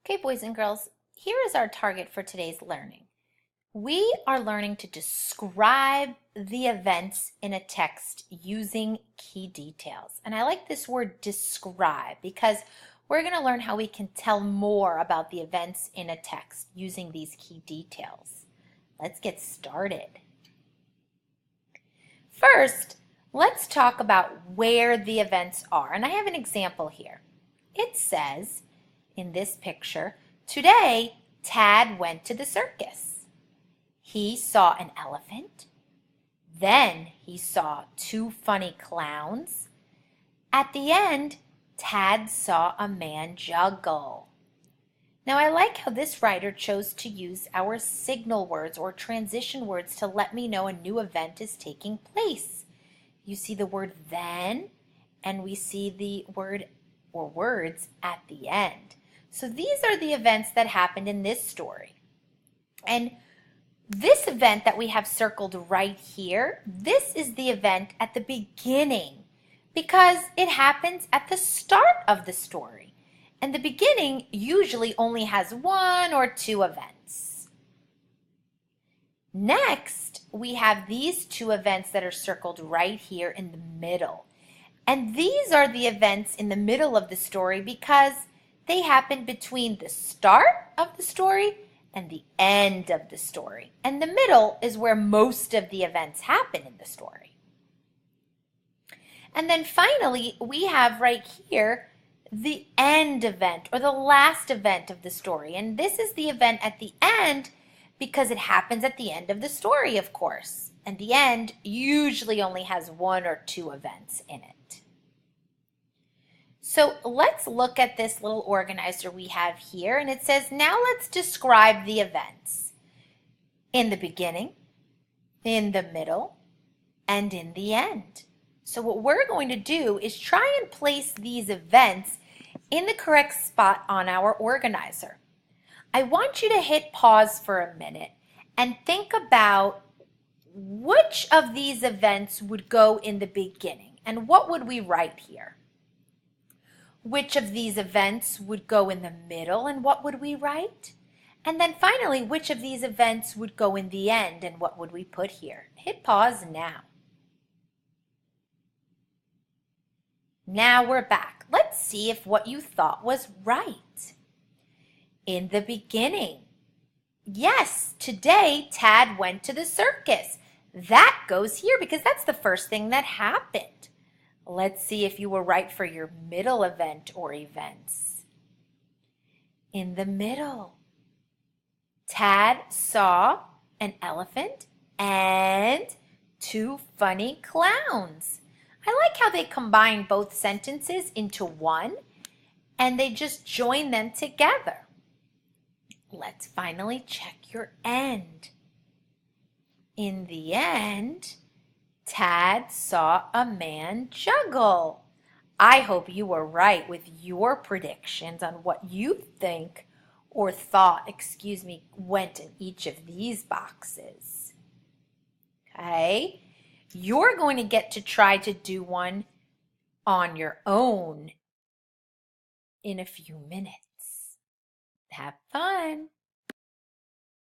Okay, boys and girls, here is our target for today's learning. We are learning to describe the events in a text using key details. And I like this word describe because we're going to learn how we can tell more about the events in a text using these key details. Let's get started. First, let's talk about where the events are. And I have an example here. It says, in this picture, today Tad went to the circus. He saw an elephant. Then he saw two funny clowns. At the end, Tad saw a man juggle. Now I like how this writer chose to use our signal words or transition words to let me know a new event is taking place. You see the word then, and we see the word or words at the end. So these are the events that happened in this story. And this event that we have circled right here, this is the event at the beginning because it happens at the start of the story. And the beginning usually only has one or two events. Next, we have these two events that are circled right here in the middle. And these are the events in the middle of the story because they happen between the start of the story and the end of the story. And the middle is where most of the events happen in the story. And then finally, we have right here the end event or the last event of the story. And this is the event at the end because it happens at the end of the story, of course. And the end usually only has one or two events in it. So let's look at this little organizer we have here, and it says, now let's describe the events in the beginning, in the middle, and in the end. So what we're going to do is try and place these events in the correct spot on our organizer. I want you to hit pause for a minute and think about which of these events would go in the beginning, and what would we write here? Which of these events would go in the middle, and what would we write? And then finally, which of these events would go in the end, and what would we put here? Hit pause now. Now we're back. Let's see if what you thought was right. In the beginning, yes, today Tad went to the circus. That goes here because that's the first thing that happened. Let's see if you were right for your middle event or events. In the middle, Tad saw an elephant and two funny clowns. I like how they combine both sentences into one and they just join them together. Let's finally check your end. In the end, Tad saw a man juggle. I hope you were right with your predictions on what you think or thought, went in each of these boxes. Okay? You're going to get to try to do one on your own in a few minutes. Have fun.